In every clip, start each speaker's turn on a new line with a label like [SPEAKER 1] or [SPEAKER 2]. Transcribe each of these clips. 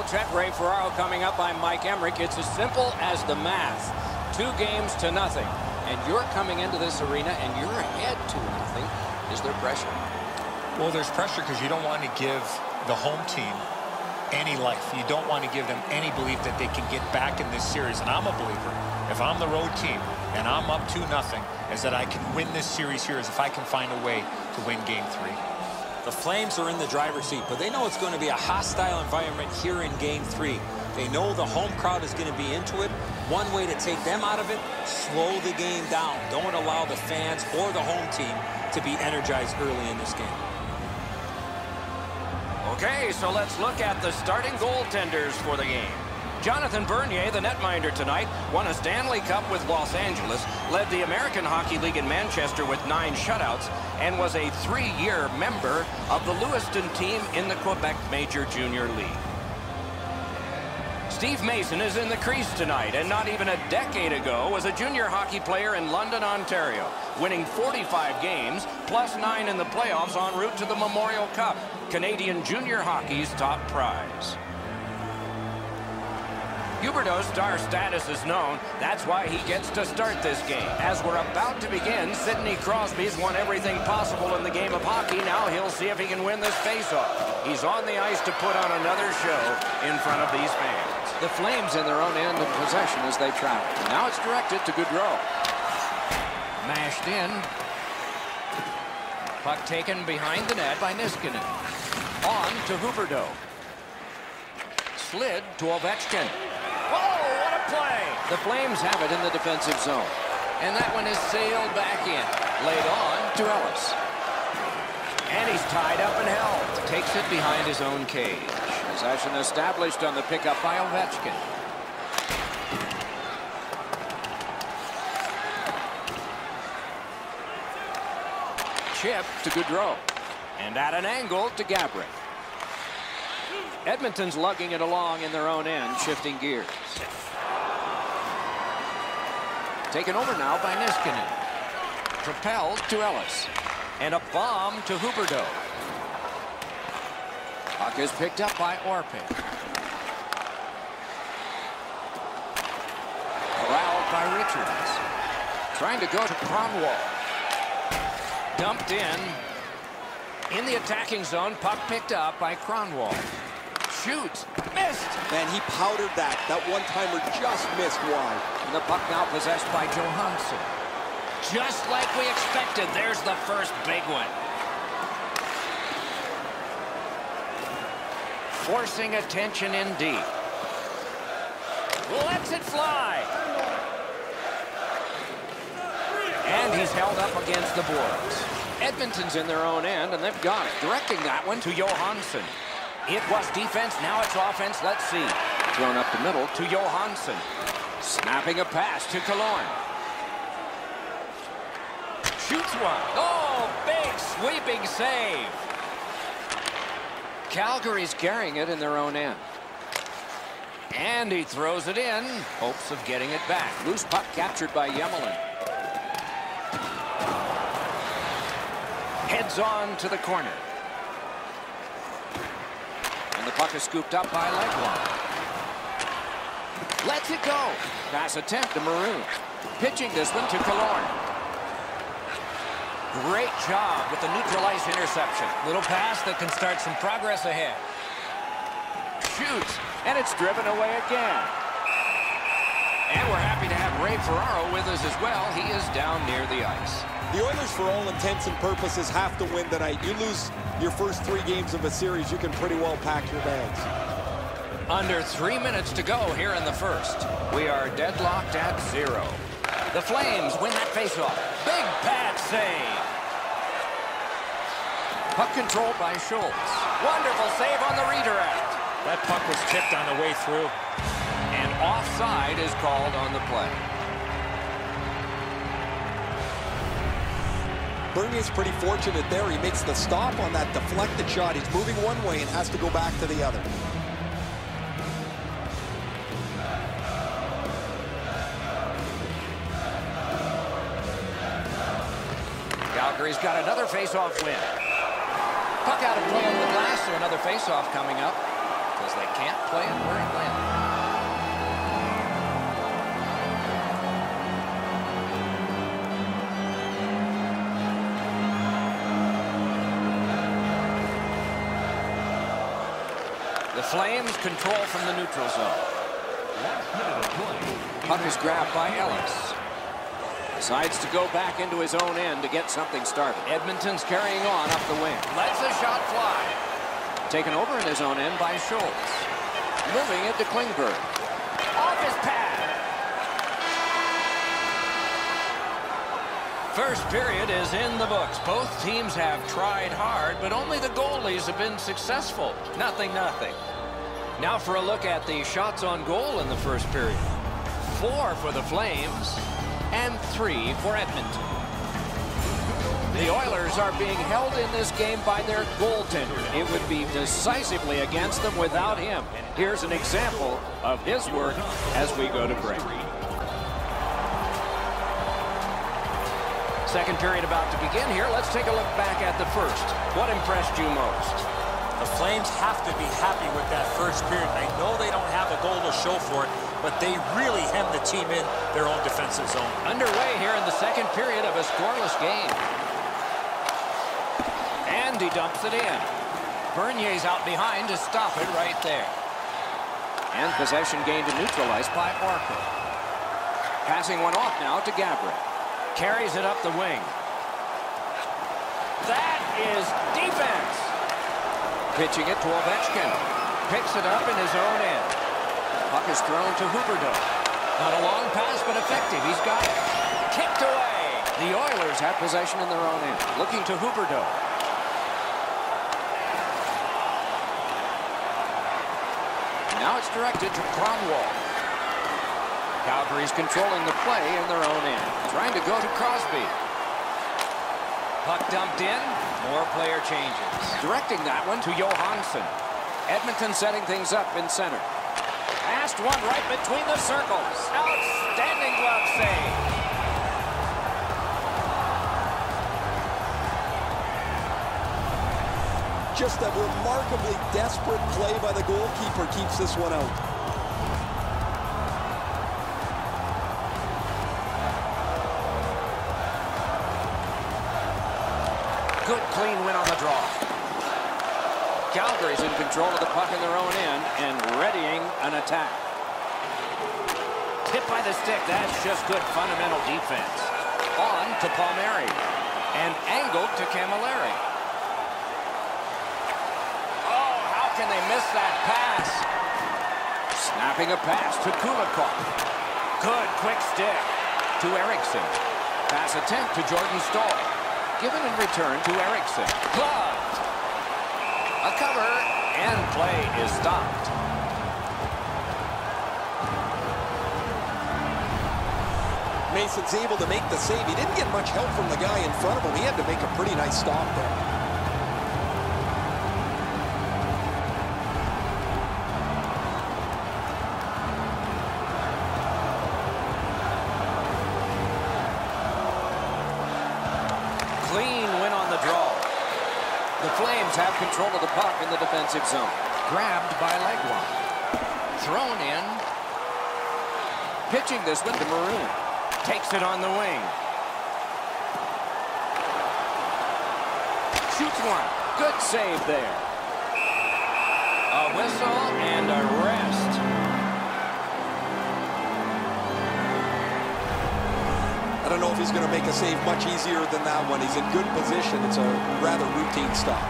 [SPEAKER 1] Chet. Ray Ferraro coming up by Mike Emmerich. It's as simple as the math. 2 games to nothing. And you're coming into this arena and you're ahead 2-0. Is there pressure?
[SPEAKER 2] Well, there's pressure because you don't want to give the home team any life. You don't want to give them any belief that they can get back in this series. And I'm a believer, if I'm the road team and I'm up 2-0, is that I can win this series here, is if I can find a way to win Game 3.
[SPEAKER 3] The Flames are in the driver's seat, but they know it's going to be a hostile environment here in Game 3. They know the home crowd is going to be into it. One way to take them out of it, slow the game down. Don't allow the fans or the home team to be energized early in this game.
[SPEAKER 1] Okay, so let's look at the starting goaltenders for the game. Jonathan Bernier, the netminder tonight, won a Stanley Cup with Los Angeles, led the American Hockey League in Manchester with 9 shutouts, and was a 3-year member of the Lewiston team in the Quebec Major Junior League. Steve Mason is in the crease tonight, and not even a decade ago was a junior hockey player in London, Ontario, winning 45 games, plus 9 in the playoffs en route to the Memorial Cup, Canadian junior hockey's top prize. Huberdeau's star status is known. That's why he gets to start this game. As we're about to begin, Sidney Crosby's won everything possible in the game of hockey. Now he'll see if he can win this faceoff. He's on the ice to put on another show in front of these fans. The Flames in their own end of possession as they travel. Now it's directed to Gaudreau. Mashed in. Puck taken behind the net by Niskanen. On to Huberdeau. Slid to Ovechkin. Whoa, what a play! The Flames have it in the defensive zone. And that one is sailed back in. Laid on to Ellis. And he's tied up and held. Takes it behind his own cage. Possession established on the pickup by Ovechkin. Chip to Gaudreau. And at an angle to Gabrick. Edmonton's lugging it along in their own end, shifting gears. Taken over now by Niskanen. Propelled to Ellis. And a bomb to Huberdeau. Puck is picked up by Orpik. Corralled by Richards. Trying to go to Kronwall. Dumped in the attacking zone. Puck picked up by Kronwall. Shoots. Missed.
[SPEAKER 4] Man, he powdered that. That one-timer just missed wide.
[SPEAKER 1] And the puck now possessed by Johansson. Just like we expected. There's the first big one. Forcing attention in deep. Lets it fly. And he's held up against the boards. Edmonton's in their own end, and they've got it. Directing that one to Johansson. It was defense, now it's offense. Let's see. Thrown up the middle to Johansson. Snapping a pass to Killorn. Shoots one. Oh, big sweeping save. Calgary's carrying it in their own end. And he throws it in. Hopes of getting it back. Loose puck captured by Yemelin. Heads on to the corner. And the puck is scooped up by Legwand. Lets it go. Pass attempt to Maroon. Pitching this one to Killorn. Great job with the neutral ice interception.
[SPEAKER 5] Little pass that can start some progress ahead.
[SPEAKER 1] Shoots, and it's driven away again. And we're happy to have Ray Ferraro with us as well. He is down near the ice.
[SPEAKER 4] The Oilers, for all intents and purposes, have to win tonight. You lose your first 3 games of a series, you can pretty well pack your bags.
[SPEAKER 1] Under 3 minutes to go here in the first. We are deadlocked at 0. The Flames win that faceoff. Big pad save. Puck controlled by Schultz. Wonderful save on the redirect.
[SPEAKER 2] That puck was tipped on the way through.
[SPEAKER 1] And offside is called on the play.
[SPEAKER 4] Bernier's pretty fortunate there. He makes the stop on that deflected shot. He's moving one way and has to go back to the other.
[SPEAKER 1] Calgary's got another face-off win. Puck out of play on the glass, so another face-off coming up. The
[SPEAKER 5] They can't play it where it landed. The Flames control from the neutral zone. Puck is grabbed by Ellis. Decides to go back into his own end to get something started. Edmonton's carrying on up the wing. Lets a shot fly. Taken over in his own end by Schultz. Moving it to Klingberg. Off his pad. First period is in the books. Both teams have tried hard, but only the goalies have been successful. 0-0. Now for a look at the shots on goal in the first period. 4 for the Flames and 3 for Edmonton. The Oilers are being held in this game by their goaltender. It would be decisively against them without him. Here's an example of his work as we go to break. Second period about to begin here. Let's take a look back at the first. What impressed you most?
[SPEAKER 3] The Flames have to be happy with that first period. I know they don't have a goal to show for it, but they really hem the team in their own defensive zone.
[SPEAKER 5] Underway here in the second period of a scoreless game. And he dumps it in. Bernier's out behind to stop it right there.
[SPEAKER 1] And possession gained and neutralized by Orko. Passing one off now to Gabriel.
[SPEAKER 5] Carries it up the wing. That is defense.
[SPEAKER 1] Pitching it to Ovechkin.
[SPEAKER 5] Picks it up in his own end.
[SPEAKER 1] Puck is thrown to Huberdeau.
[SPEAKER 5] Not a long pass, but effective. He's got it. Kicked away.
[SPEAKER 1] The Oilers have possession in their own end. Looking to Huberdeau. Now it's directed to Cromwell. Calgary's controlling the play in their own end. Trying to go to Crosby.
[SPEAKER 5] Puck dumped in. More player changes.
[SPEAKER 1] Directing that one to Johansson. Edmonton setting things up in center. Passed one right between the circles. Outstanding glove save.
[SPEAKER 4] Just a remarkably desperate play by the goalkeeper keeps this one out.
[SPEAKER 1] Good clean win on the draw. Calgary's in control of the puck in their own end and readying an attack.
[SPEAKER 5] Hit by the stick. That's just good fundamental defense.
[SPEAKER 1] On to Palmieri.
[SPEAKER 5] And angled to Camilleri. Oh, how can they miss that pass?
[SPEAKER 1] Snapping a pass to Kulikov.
[SPEAKER 5] Good quick stick.
[SPEAKER 1] To Eriksson. Pass attempt to Jordan Staal. Given in return to Eriksson.
[SPEAKER 5] Gloved. A cover, and play is stopped.
[SPEAKER 4] Mason's able to make the save. He didn't get much help from the guy in front of him. He had to make a pretty nice stop there.
[SPEAKER 1] Clean win on the draw. The Flames have control of the puck in the defensive zone.
[SPEAKER 5] Grabbed by Legwand. Thrown in.
[SPEAKER 1] Pitching this one to Maroon.
[SPEAKER 5] Takes it on the wing.
[SPEAKER 1] Shoots one. Good save there.
[SPEAKER 5] A whistle and a rest.
[SPEAKER 4] I don't know if he's going to make a save much easier than that one. He's in good position. It's a rather routine stop.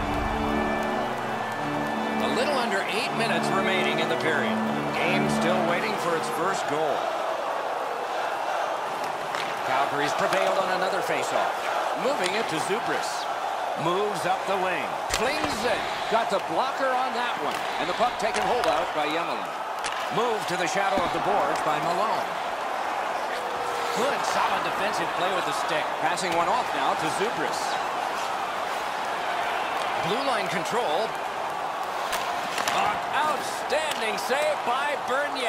[SPEAKER 5] A little under 8 minutes remaining in the period. Game still waiting for its first goal. Calgary's prevailed on another faceoff.
[SPEAKER 1] Moving it to Zubris.
[SPEAKER 5] Moves up the wing.
[SPEAKER 1] Flings it. Got the blocker on that one. And the puck taken hold of by Yemelin.
[SPEAKER 5] Move to the shadow of the boards by Malone. Good, solid defensive play with the stick.
[SPEAKER 1] Passing one off now to Zubris.
[SPEAKER 5] Blue line control. Outstanding save by Bernier.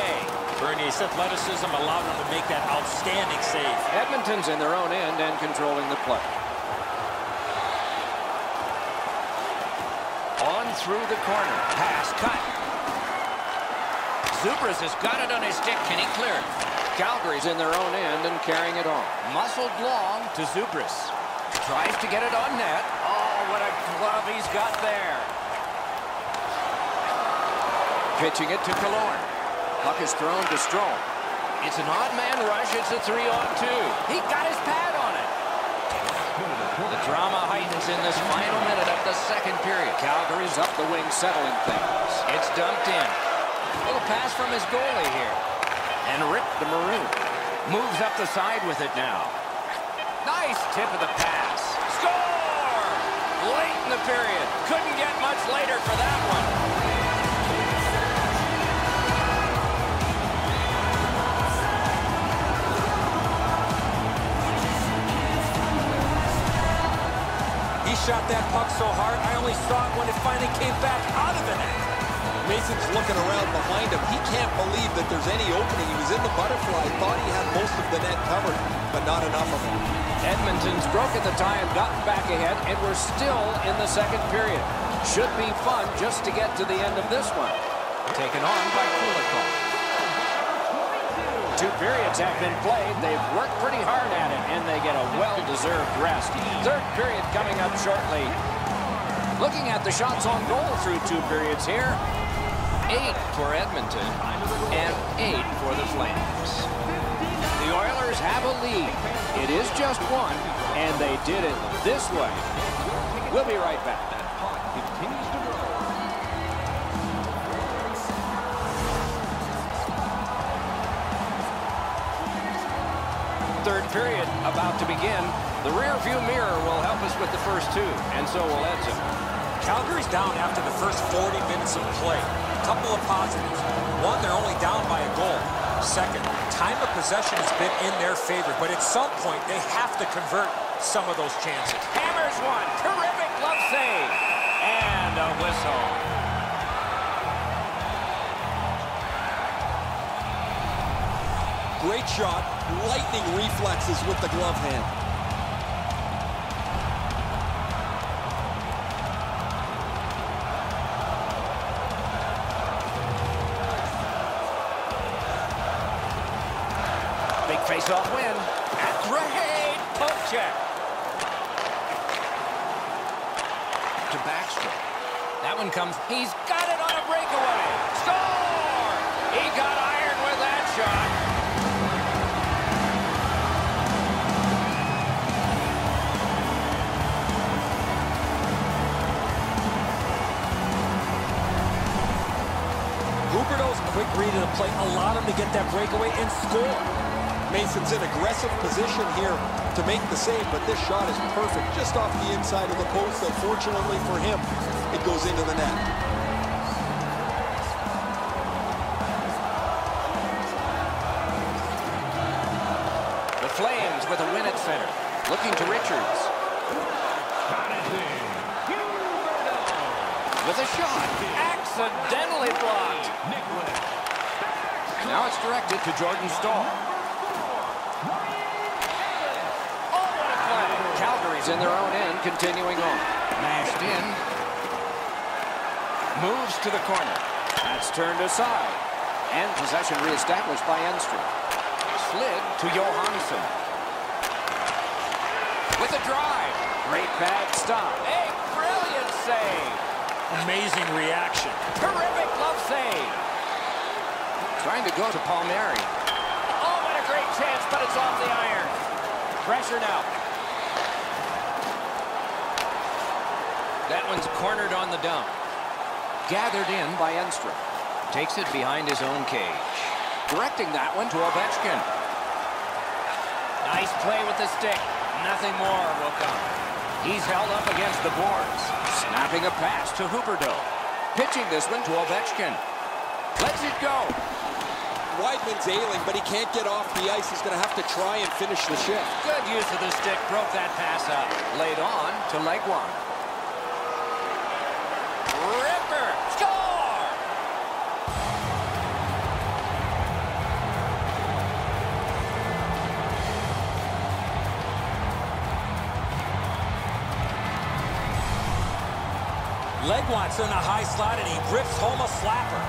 [SPEAKER 3] Bernier's athleticism allowed him to make that outstanding save.
[SPEAKER 1] Edmonton's in their own end and controlling the play.
[SPEAKER 5] On through the corner. Pass cut. Zubris has got it on his stick. Can he clear it? Calgary's in their own end and carrying it on. Muscled long to Zubris. Tries to get it on net. Oh, what a glove he's got there. Pitching it to Killorn. Puck is thrown to Strome. It's an odd man rush. It's a 3-on-2. He got his pad on it. The drama heightens in this final minute of the second period. Calgary's up the wing, settling things. It's dumped in. Little pass from his goalie here. And Rick the Maroon moves up the side with it now. Nice tip of the pass. Score! Late in the period. Couldn't get much later for that one.
[SPEAKER 3] He shot that puck so hard, I only saw it when it finally came back out of the net.
[SPEAKER 4] Mason's looking around behind him. He can't believe that there's any opening. He was in the butterfly. Thought he had most of the net covered, but not enough of it.
[SPEAKER 5] Edmonton's broken the tie and gotten back ahead, and we're still in the second period. Should be fun just to get to the end of this one. Taken on by Kulikov. 2 periods have been played. They've worked pretty hard at it, and they get a well-deserved rest. Third period coming up shortly. Looking at the shots on goal through 2 periods here. 8 for Edmonton and 8 for the Flames. The Oilers have a lead. It is just 1, and they did it this way. We'll be right back. Third period about to begin. The rear view mirror will help us with the first 2, and so will Edson.
[SPEAKER 3] Calgary's down after the first 40 minutes of play. A couple of positives. One, they're only down by a goal. Second, time of possession has been in their favor, but at some point they have to convert some of those chances.
[SPEAKER 5] Hammers one. Terrific glove save. And a whistle.
[SPEAKER 4] Great shot. Lightning reflexes with the glove hand.
[SPEAKER 5] Big face-off win. A great poke check. To Backstrom. That one comes. He's got it on a breakaway. Score! He got iron with that shot.
[SPEAKER 3] Quick read of the play allowed him to get that breakaway and score.
[SPEAKER 4] Mason's in aggressive position here to make the save, but this shot is perfect. Just off the inside of the post. Unfortunately for him, it goes into the net.
[SPEAKER 5] The Flames with a win at center. Looking to Richards. With a shot. Accidentally blocked. Now it's directed to Jordan Stahl. Oh, what a play. Calgary's in their own end, continuing on. Mashed in. Moves to the corner. That's turned aside. And possession reestablished by Enstrom. Slid to Johansson. With a drive. Great bad stop. A brilliant save.
[SPEAKER 3] Amazing reaction.
[SPEAKER 5] Terrific glove save. Trying to go to Palmieri. Oh, what a great chance, but it's off the iron. Pressure now. That one's cornered on the dump. Gathered in by Enstrom. Takes it behind his own cage. Directing that one to Ovechkin. Nice play with the stick. Nothing more will come. He's held up against the boards. Snapping a pass to Huberdeau. Pitching this one to Ovechkin. Lets it go.
[SPEAKER 4] Weidman's ailing, but he can't get off the ice. He's going to have to try and finish the shift.
[SPEAKER 5] Good use of the stick. Broke that pass up. Laid on to Legwand. Ripper. Score!
[SPEAKER 3] Legwand's in a high slot, and he rips home a slapper.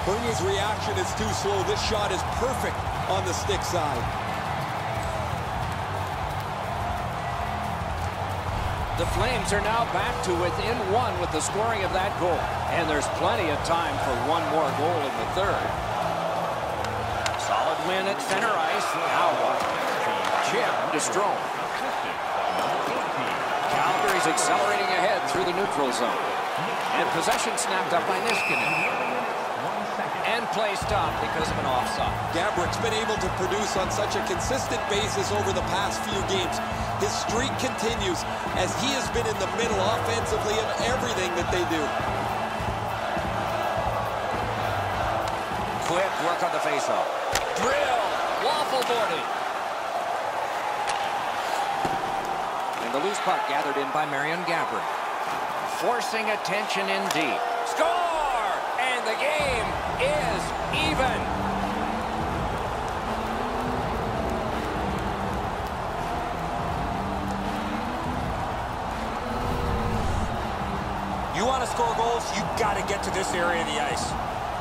[SPEAKER 4] Bernier's reaction is too slow. This shot is perfect on the stick side.
[SPEAKER 5] The Flames are now back to within one with the scoring of that goal. And there's plenty of time for one more goal in the third. Solid win at center ice. Now what? Chip to Strome. Calgary's accelerating ahead through the neutral zone. And possession snapped up by Niskanen. And play stopped because of an offside.
[SPEAKER 4] Gabrick's been able to produce on such a consistent basis over the past few games. His streak continues as he has been in the middle offensively of everything that they do.
[SPEAKER 5] Quick work on the faceoff. Drill. Waffle boarding. And the loose puck gathered in by Marion Gabrick. Forcing attention in deep. Score! And the game is even.
[SPEAKER 3] You want to score goals, you got to get to this area of the ice.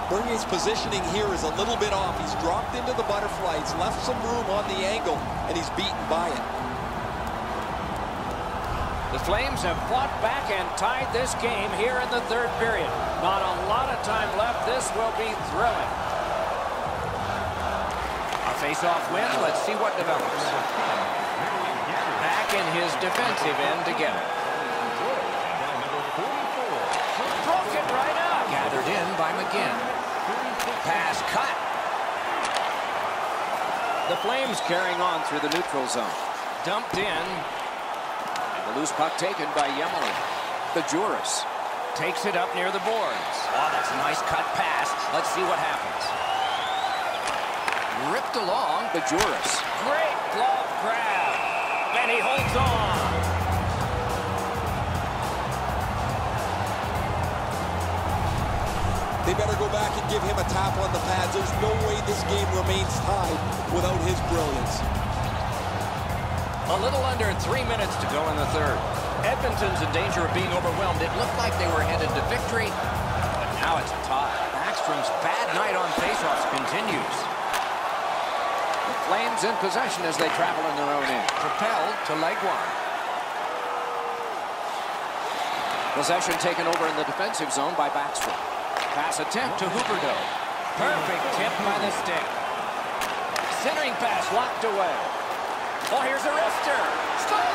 [SPEAKER 4] Bernier's positioning here is a little bit off. He's dropped into the butterfly. He's left some room on the angle, and he's beaten by it.
[SPEAKER 5] The Flames have fought back and tied this game here in the third period. Not a lot of time left. This will be thrilling. A face-off win. Let's see what develops. Back in his defensive end together. Broken right up. Gathered in by McGinn. Pass cut. The Flames carrying on through the neutral zone. Dumped in. The loose puck taken by Yemelin. The Juris takes it up near the boards. Oh, that's a nice cut pass. Let's see what happens. Ripped along the Juris. Great glove grab. And he holds on.
[SPEAKER 4] They better go back and give him a tap on the pads. There's no way this game remains tied without his brilliance.
[SPEAKER 5] A little under 3 minutes to go in the third. Edmonton's in danger of being overwhelmed. It looked like they were headed to victory, but now it's a tie. Backstrom's bad night on faceoffs continues. The Flames in possession as they travel in their own end. Propelled to Legwand. Possession taken over in the defensive zone by Backstrom. Pass attempt to Huberdeau. Perfect tip by the stick. Centering pass locked away. Oh, here's a wrister. Score!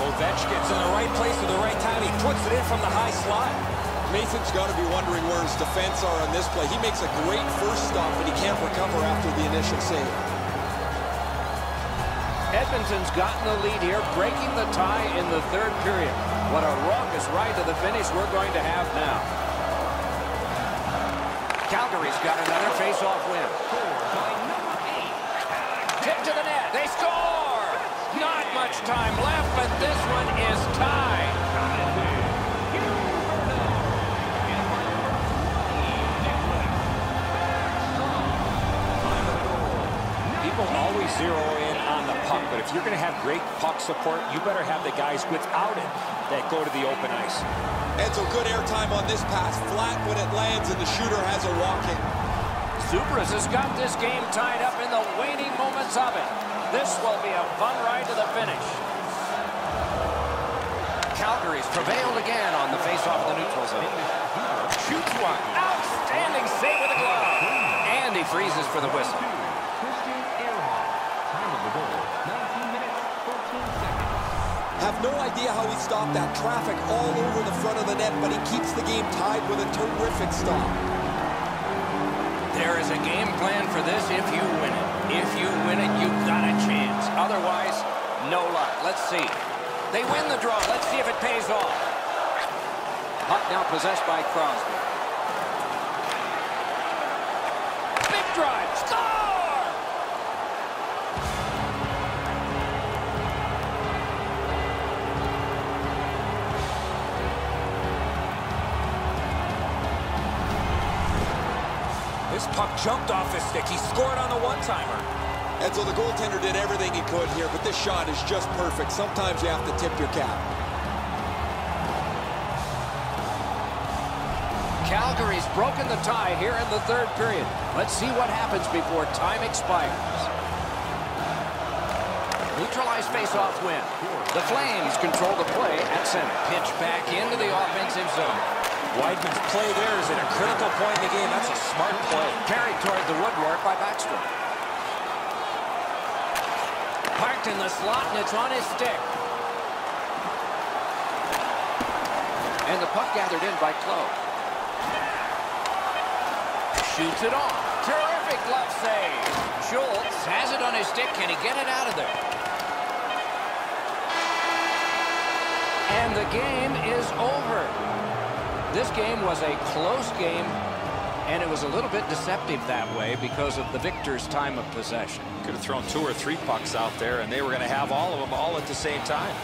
[SPEAKER 3] Ovechkin's in the right place at the right time. He puts it in from the high slot.
[SPEAKER 4] Mason's got to be wondering where his defense are on this play. He makes a great first stop, but he can't recover after the initial save.
[SPEAKER 5] Edmonton's gotten the lead here, breaking the tie in the third period. What a raucous ride to the finish we're going to have now. Calgary's got another face-off win. Tip to the net. They score! Not much time left, but this one is tied.
[SPEAKER 3] People always zero in on the puck, but if you're going to have great puck support, you better have the guys without it that go to the open ice.
[SPEAKER 4] And so good airtime on this pass, flat when it lands, and the shooter has a walk-in.
[SPEAKER 5] Zubras has got this game tied up in the waning moments of it. This will be a fun ride to the finish. Calgary's prevailed again on the face-off of the neutral zone. Shoots one. Outstanding save with a glove. And he freezes for the whistle.
[SPEAKER 4] Have no idea how he stopped that traffic all over the front of the net, but he keeps the game tied with a terrific stop.
[SPEAKER 5] There is a game plan for this if you win it. If you win it, you've got a chance. Otherwise, no luck. Let's see. They win the draw. Let's see if it pays off. Puck now possessed by Crosby. Big drive. Score!
[SPEAKER 3] This puck jumped off his stick. He scored on the one-timer.
[SPEAKER 4] And so the goaltender did everything he could here, but this shot is just perfect. Sometimes you have to tip your cap.
[SPEAKER 5] Calgary's broken the tie here in the third period. Let's see what happens before time expires. Neutralized face-off win. The Flames control the play at center. Pitch back into the offensive zone.
[SPEAKER 3] Weidman's play there is at a critical point in the game. That's a smart play.
[SPEAKER 5] Carried toward the woodwork by Backstrom. Parked in the slot, and it's on his stick. And the puck gathered in by Clough. Shoots it on. Terrific glove save. Schultz has it on his stick. Can he get it out of there? And the game is over. This game was a close game, and it was a little bit deceptive that way because of the victor's time of possession.
[SPEAKER 3] Could have thrown 2 or 3 pucks out there, and they were going to have all of them all at the same time.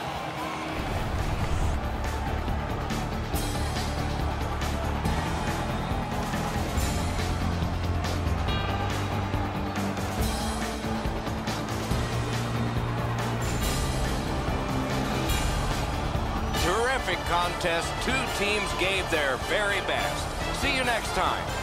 [SPEAKER 5] Terrific contest. Two teams gave their very best. See you next time.